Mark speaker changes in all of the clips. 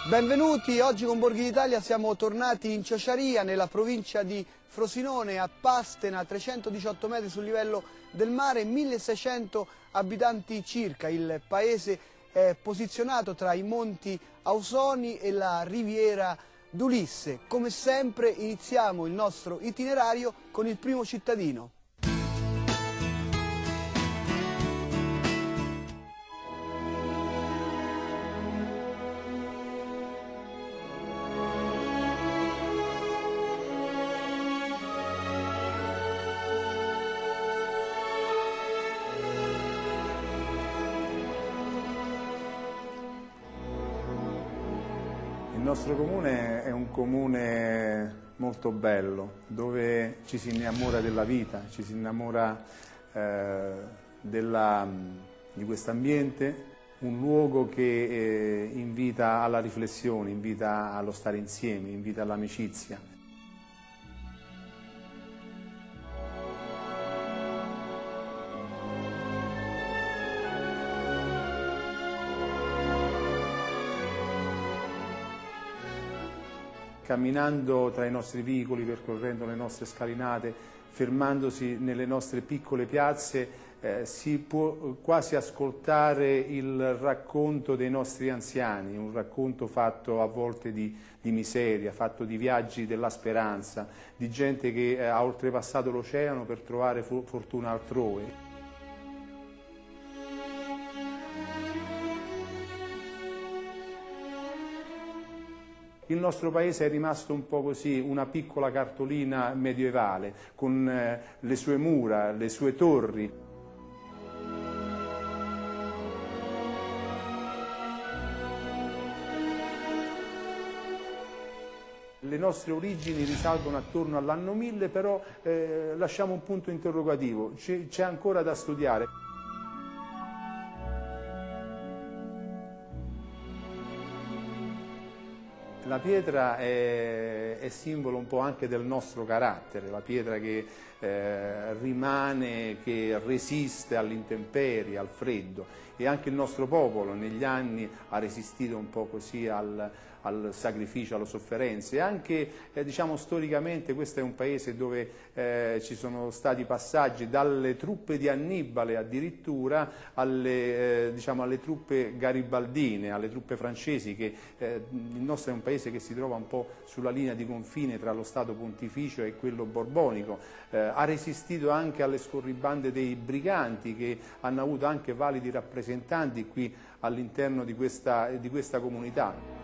Speaker 1: Benvenuti, oggi con Borghi d'Italia siamo tornati in Ciociaria, nella provincia di Frosinone, a Pastena, 318 metri sul livello del mare, 1600 abitanti circa. Il paese è posizionato tra i Monti Ausoni e la Riviera d'Ulisse. Come sempre iniziamo il nostro itinerario con il primo cittadino.
Speaker 2: Il nostro comune è un comune molto bello, dove ci si innamora della vita, ci si innamora di questo ambiente, un luogo che invita alla riflessione, invita allo stare insieme, invita all'amicizia. Camminando tra i nostri vicoli, percorrendo le nostre scalinate, fermandosi nelle nostre piccole piazze, si può quasi ascoltare il racconto dei nostri anziani, un racconto fatto a volte di miseria, fatto di viaggi della speranza, di gente che ha oltrepassato l'oceano per trovare fortuna altrove. Il nostro paese è rimasto un po' così, una piccola cartolina medievale, con le sue mura, le sue torri. Le nostre origini risalgono attorno all'anno 1000, però lasciamo un punto interrogativo, c'è ancora da studiare. La pietra è simbolo un po' anche del nostro carattere, la pietra che rimane, che resiste all'intemperie, al freddo, e anche il nostro popolo negli anni ha resistito un po' così al sacrificio, alla sofferenza, e anche diciamo storicamente questo è un paese dove ci sono stati passaggi dalle truppe di Annibale addirittura alle truppe garibaldine, alle truppe francesi, che il nostro è un paese che si trova un po' sulla linea di confine tra lo Stato pontificio e quello borbonico, ha resistito anche alle scorribande dei briganti, che hanno avuto anche validi rappresentanti qui all'interno di questa comunità.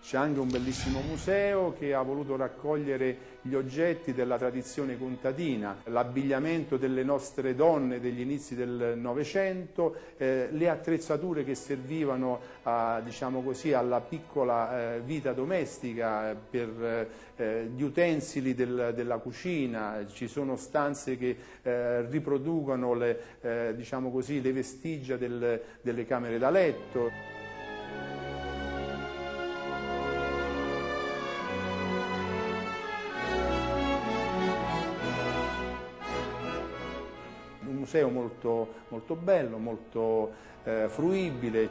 Speaker 2: C'è anche un bellissimo museo che ha voluto raccogliere gli oggetti della tradizione contadina, l'abbigliamento delle nostre donne degli inizi del Novecento, le attrezzature che servivano diciamo così, alla piccola vita domestica, per gli utensili della cucina. Ci sono stanze che riproducono diciamo così, le vestigia delle camere da letto. Un museo molto, molto bello, molto fruibile.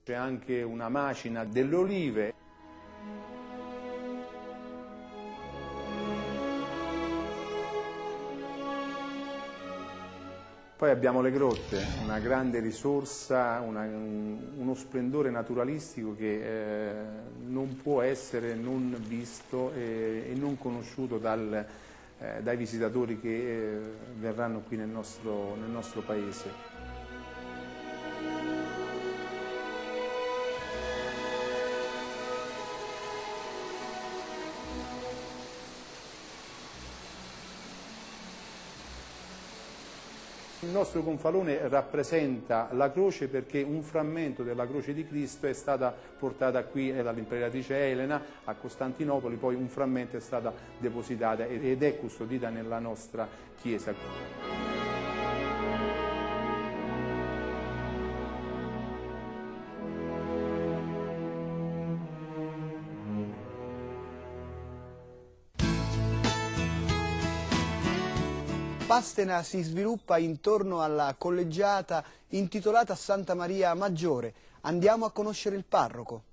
Speaker 2: C'è anche una macina delle olive. Poi abbiamo le grotte, una grande risorsa, uno splendore naturalistico che non può essere non visto e non conosciuto dai visitatori che verranno qui nel nostro paese. Il nostro gonfalone rappresenta la croce perché un frammento della croce di Cristo è stata portata qui dall'imperatrice Elena a Costantinopoli, poi un frammento è stata depositata ed è custodita nella nostra chiesa.
Speaker 1: Pastena si sviluppa intorno alla collegiata intitolata Santa Maria Maggiore. Andiamo a conoscere il parroco.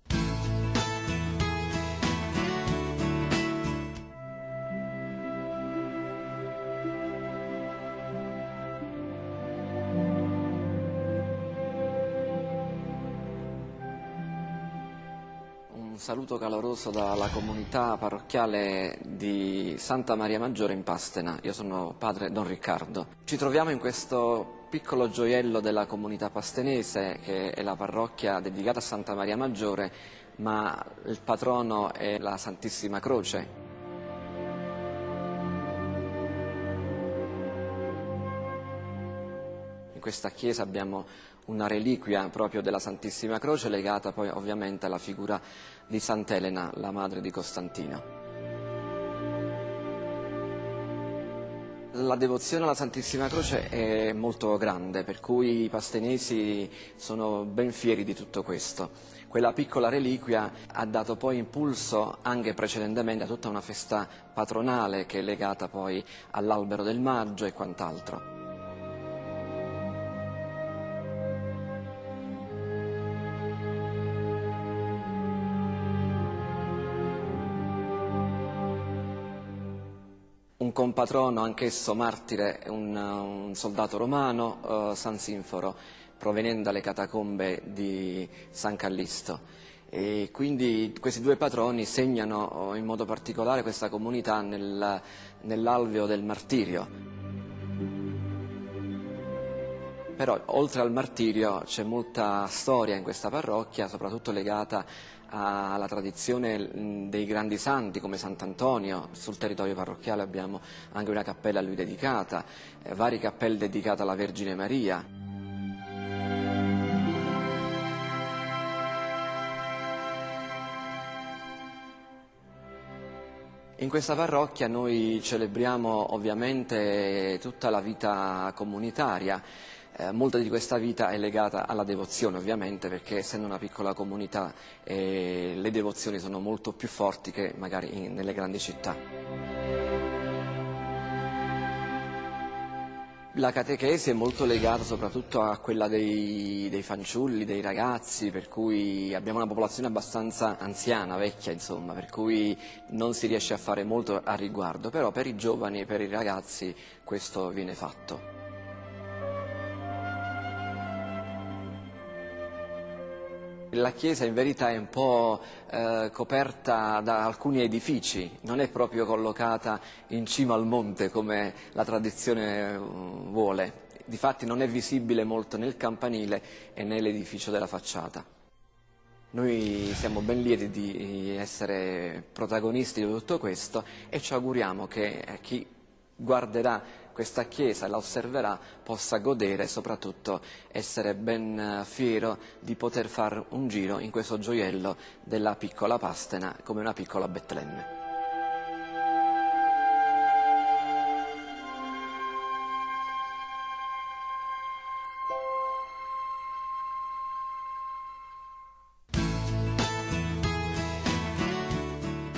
Speaker 3: Un saluto caloroso dalla comunità parrocchiale di Santa Maria Maggiore in Pastena. Io sono padre Don Riccardo. Ci troviamo in questo piccolo gioiello della comunità pastenese, che è la parrocchia dedicata a Santa Maria Maggiore, ma il patrono è la Santissima Croce. In questa chiesa abbiamo una reliquia proprio della Santissima Croce, legata poi ovviamente alla figura di Sant'Elena, la madre di Costantino. La devozione alla Santissima Croce è molto grande, per cui i pastenesi sono ben fieri di tutto questo. Quella piccola reliquia ha dato poi impulso anche precedentemente a tutta una festa patronale che è legata poi all'albero del maggio e quant'altro. Un compatrono, anch'esso martire, un soldato romano, San Sinforo, proveniente dalle catacombe di San Callisto. E quindi questi due patroni segnano in modo particolare questa comunità nell'alveo del martirio. Però oltre al martirio c'è molta storia in questa parrocchia, soprattutto legata alla tradizione dei grandi santi come Sant'Antonio. Sul territorio parrocchiale abbiamo anche una cappella a lui dedicata, varie cappelle dedicate alla Vergine Maria. In questa parrocchia noi celebriamo ovviamente tutta la vita comunitaria. Molta di questa vita è legata alla devozione, ovviamente, perché essendo una piccola comunità le devozioni sono molto più forti che magari nelle grandi città. La catechesi è molto legata soprattutto a quella dei fanciulli, dei ragazzi, per cui abbiamo una popolazione abbastanza anziana, vecchia insomma, per cui non si riesce a fare molto a riguardo, però per i giovani e per i ragazzi questo viene fatto. La chiesa in verità è un po' coperta da alcuni edifici, non è proprio collocata in cima al monte come la tradizione vuole. Difatti non è visibile molto nel campanile e nell'edificio della facciata. Noi siamo ben lieti di essere protagonisti di tutto questo e ci auguriamo che chi guarderà questa chiesa e la osserverà possa godere e soprattutto essere ben fiero di poter fare un giro in questo gioiello della piccola Pastena come una piccola Betlemme.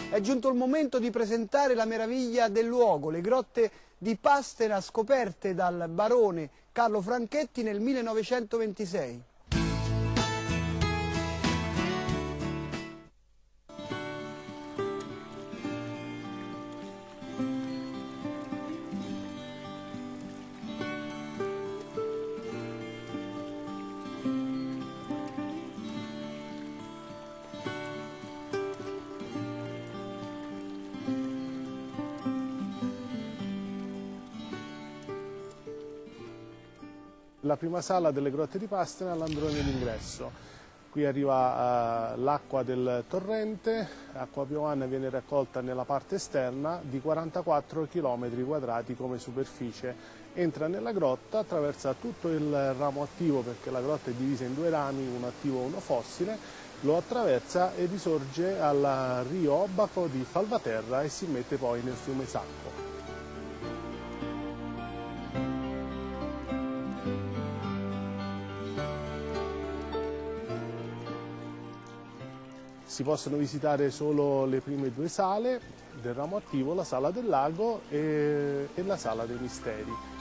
Speaker 1: È giunto il momento di presentare la meraviglia del luogo, le grotte di Pastena scoperte dal barone Carlo Franchetti nel 1926.
Speaker 4: La prima sala delle grotte di Pastena, all'androne d'ingresso. Qui arriva l'acqua del torrente, acqua piovana viene raccolta nella parte esterna di 44 km² come superficie. Entra nella grotta, attraversa tutto il ramo attivo perché la grotta è divisa in due rami, uno attivo e uno fossile, lo attraversa e risorge al Rio Obaco di Falvaterra e si mette poi nel fiume Sacco. Si possono visitare solo le prime due sale del ramo attivo, la sala del lago e la sala dei misteri.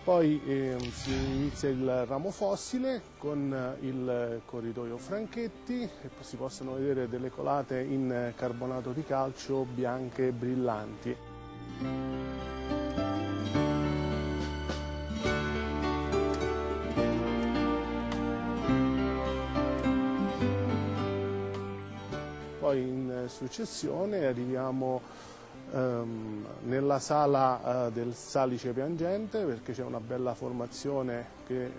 Speaker 4: Poi si inizia il ramo fossile con il corridoio Franchetti e si possono vedere delle colate in carbonato di calcio bianche e brillanti. Poi in successione arriviamo nella sala del salice piangente, perché c'è una bella formazione che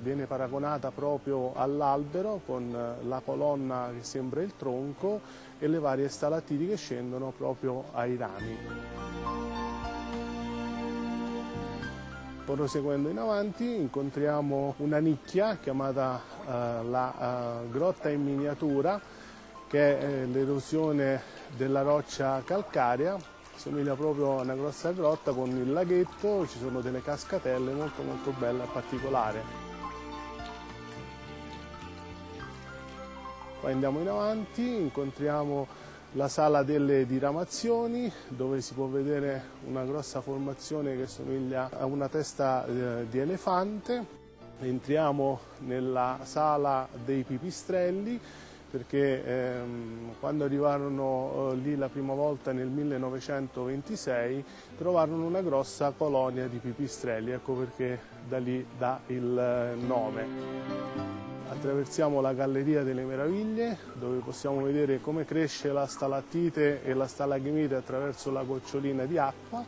Speaker 4: viene paragonata proprio all'albero, con la colonna che sembra il tronco e le varie stalattiti che scendono proprio ai rami. Proseguendo in avanti incontriamo una nicchia chiamata la grotta in miniatura, che è l'erosione della roccia calcarea, somiglia proprio a una grossa grotta con il laghetto, ci sono delle cascatelle molto belle e particolari. Poi andiamo in avanti, incontriamo la sala delle diramazioni, dove si può vedere una grossa formazione che somiglia a una testa di elefante. Entriamo nella sala dei pipistrelli, perché quando arrivarono lì la prima volta nel 1926 trovarono una grossa colonia di pipistrelli, ecco perché da lì dà il nome. Attraversiamo la Galleria delle Meraviglie, dove possiamo vedere come cresce la stalattite e la stalagmite attraverso la gocciolina di acqua.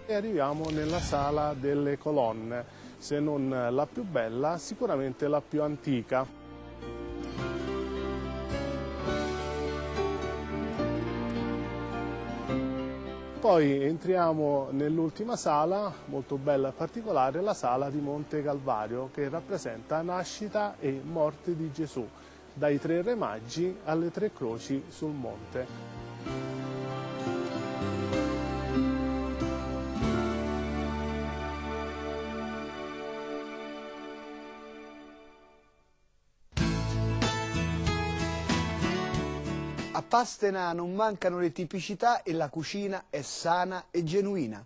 Speaker 4: E arriviamo nella sala delle colonne. Se non la più bella, sicuramente la più antica. Poi entriamo nell'ultima sala, molto bella e particolare, la sala di Monte Calvario, che rappresenta nascita e morte di Gesù, dai 3 Re Magi alle 3 croci sul monte.
Speaker 1: A Pastena non mancano le tipicità e la cucina è sana e genuina.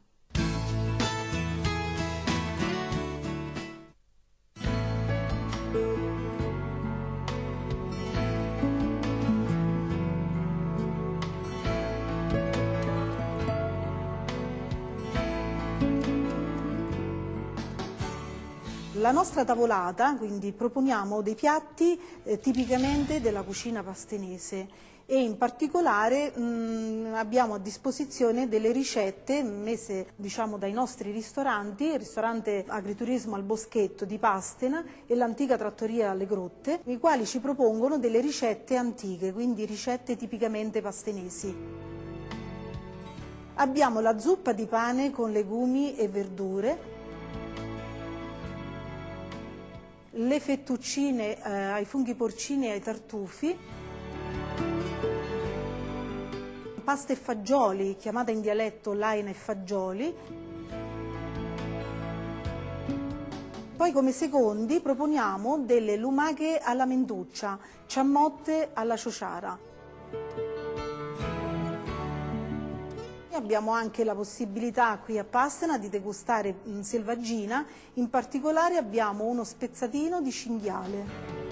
Speaker 5: La nostra tavolata, quindi proponiamo dei piatti tipicamente della cucina pastenese e in particolare abbiamo a disposizione delle ricette messe dai nostri ristoranti, il ristorante Agriturismo al Boschetto di Pastena e l'antica trattoria alle Grotte, i quali ci propongono delle ricette antiche, quindi ricette tipicamente pastenesi. Abbiamo la zuppa di pane con legumi e verdure, le fettuccine ai funghi porcini e ai tartufi, pasta e fagioli, chiamata in dialetto laina e fagioli. Poi come secondi proponiamo delle lumache alla mentuccia, ciamotte alla ciociara. Abbiamo anche la possibilità qui a Pastena di degustare selvaggina, in particolare abbiamo uno spezzatino di cinghiale.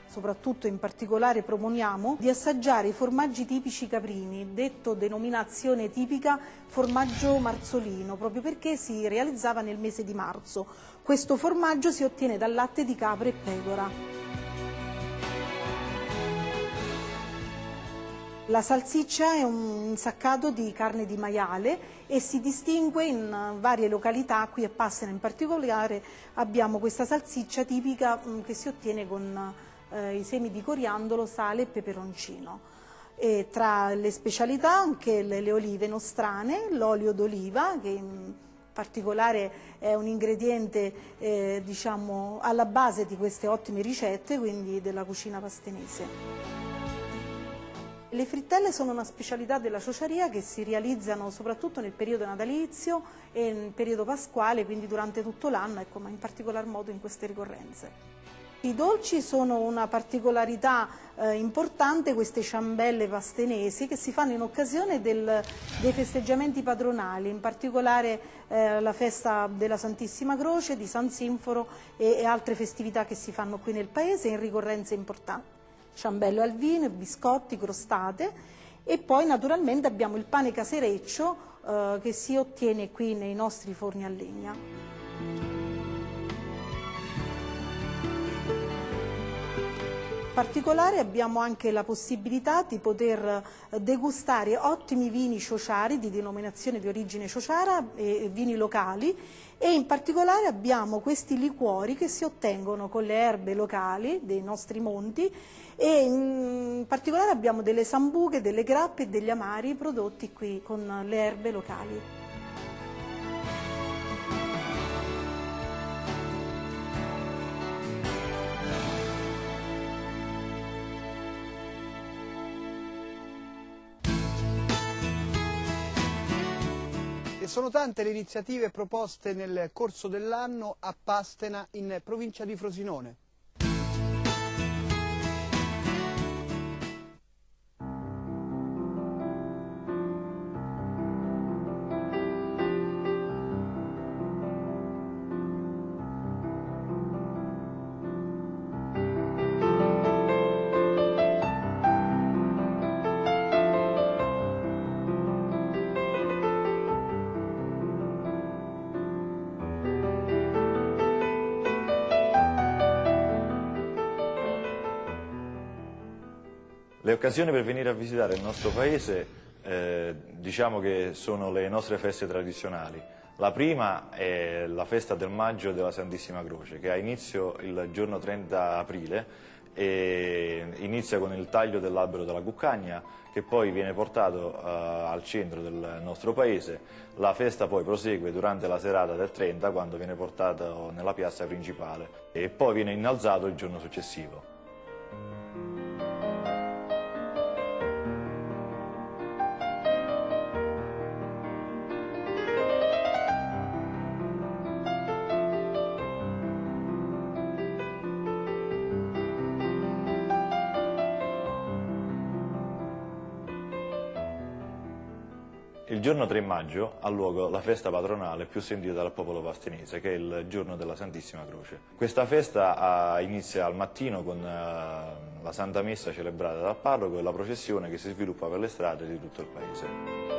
Speaker 5: Soprattutto in particolare proponiamo di assaggiare i formaggi tipici caprini, detto denominazione tipica formaggio marzolino, proprio perché si realizzava nel mese di marzo. Questo formaggio si ottiene dal latte di capra e pecora. La salsiccia è un insaccato di carne di maiale e si distingue in varie località, qui a Pastena in particolare abbiamo questa salsiccia tipica che si ottiene con i semi di coriandolo, sale e peperoncino. E tra le specialità anche le olive nostrane, l'olio d'oliva che in particolare è un ingrediente alla base di queste ottime ricette, quindi della cucina pastenese. Le frittelle sono una specialità della ciociaria che si realizzano soprattutto nel periodo natalizio e nel periodo pasquale, quindi durante tutto l'anno, ecco, ma in particolar modo in queste ricorrenze. I dolci sono una particolarità importante, queste ciambelle pastenesi che si fanno in occasione dei festeggiamenti padronali, in particolare la festa della Santissima Croce, di San Sinforo e altre festività che si fanno qui nel paese in ricorrenze importanti. Ciambelle al vino, biscotti, crostate e poi naturalmente abbiamo il pane casereccio che si ottiene qui nei nostri forni a legna. In particolare abbiamo anche la possibilità di poter degustare ottimi vini ciociari di denominazione di origine ciociara e vini locali, e in particolare abbiamo questi liquori che si ottengono con le erbe locali dei nostri monti, e in particolare abbiamo delle sambuche, delle grappe e degli amari prodotti qui con le erbe locali.
Speaker 1: Sono tante le iniziative proposte nel corso dell'anno a Pastena, in provincia di Frosinone.
Speaker 6: Le occasioni per venire a visitare il nostro paese diciamo che sono le nostre feste tradizionali. La prima è la festa del maggio della Santissima Croce, che ha inizio il giorno 30 aprile e inizia con il taglio dell'albero della cuccagna, che poi viene portato al centro del nostro paese. La festa poi prosegue durante la serata del 30, quando viene portato nella piazza principale, e poi viene innalzato il giorno successivo. Il giorno 3 maggio ha luogo la festa patronale più sentita dal popolo pastenese, che è il giorno della Santissima Croce. Questa festa inizia al mattino con la Santa Messa celebrata dal parroco e la processione che si sviluppa per le strade di tutto il paese.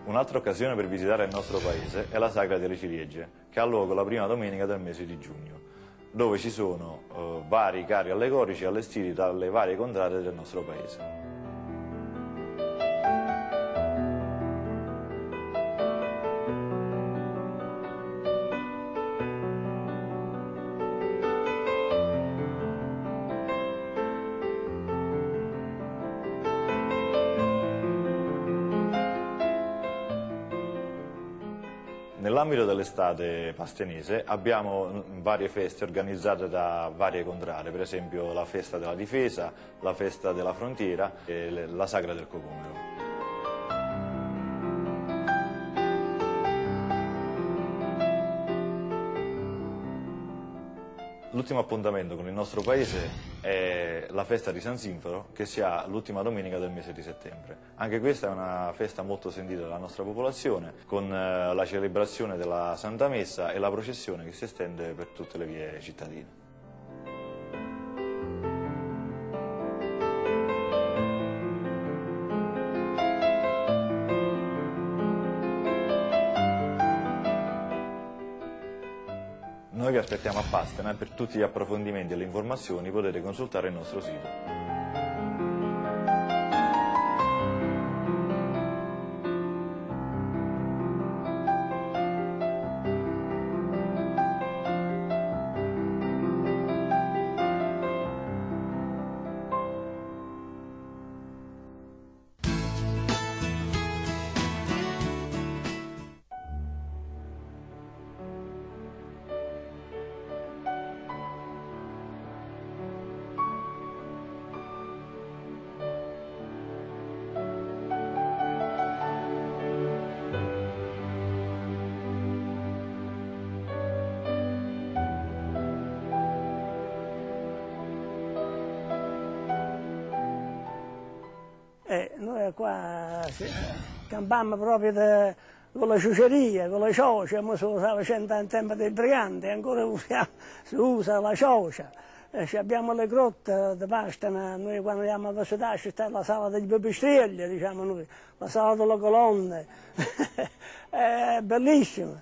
Speaker 6: Un'altra occasione per visitare il nostro paese è la Sagra delle Ciliegie, che ha luogo la prima domenica del mese di giugno, dove ci sono vari carri allegorici allestiti dalle varie contrade del nostro paese. Nell'ambito dell'estate pastenese abbiamo varie feste organizzate da varie contrade, per esempio la festa della difesa, la festa della frontiera e la sagra del cocomero. L'ultimo appuntamento con il nostro paese è la festa di San Sinforo, che si ha l'ultima domenica del mese di settembre. Anche questa è una festa molto sentita dalla nostra popolazione, con la celebrazione della Santa Messa e la processione che si estende per tutte le vie cittadine. Noi vi aspettiamo a Pastena e per tutti gli approfondimenti e le informazioni potete consultare il nostro sito.
Speaker 7: noi qua campammo proprio con la ciuceria, con la ciocia, ma si usava 100 anni tempo dei briganti, ancora si usa la ciocia. Abbiamo le grotte di Pastena, noi quando andiamo a visitare c'è la sala degli pipistrelli, diciamo noi, la sala delle colonne, è bellissima.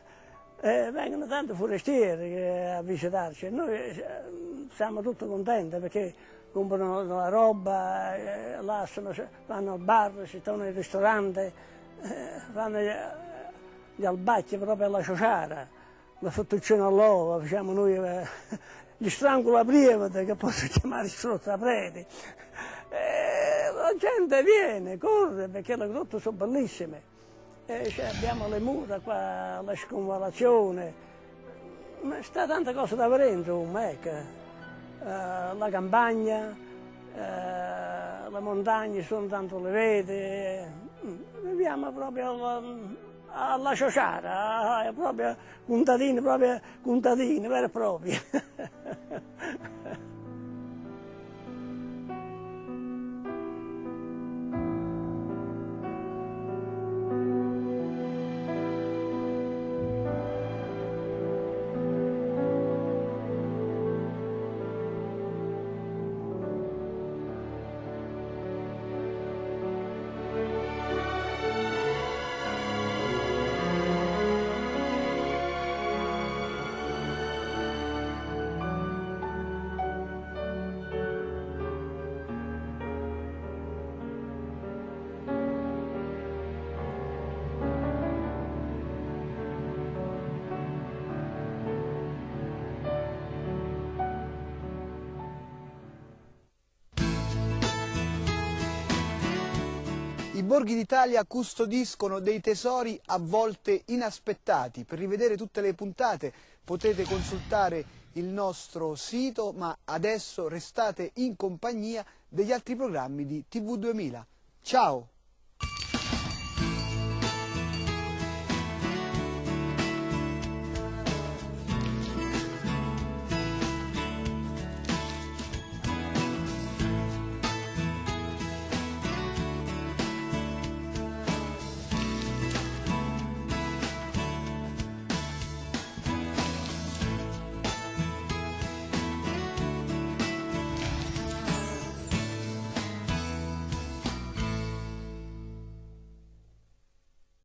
Speaker 7: Vengono tanti forestieri a visitarci, noi siamo tutti contenti perché comprano la roba, vanno al bar, si tornano al ristorante, vanno gli albacchi proprio alla ciociara, la fettuccina all'uovo, facciamo noi gli strangolaprievoli che posso chiamare sottopreti. La gente viene, corre perché le grotte sono bellissime. Abbiamo le mura qua, la sconvalazione, ma sta tante cose da vedere insomma, ecco. La campagna, le montagne sono tanto le vedi, viviamo proprio alla ciociara, proprio contadini, veri e propri.
Speaker 1: I borghi d'Italia custodiscono dei tesori a volte inaspettati. Per rivedere tutte le puntate potete consultare il nostro sito, ma adesso restate in compagnia degli altri programmi di TV2000. Ciao!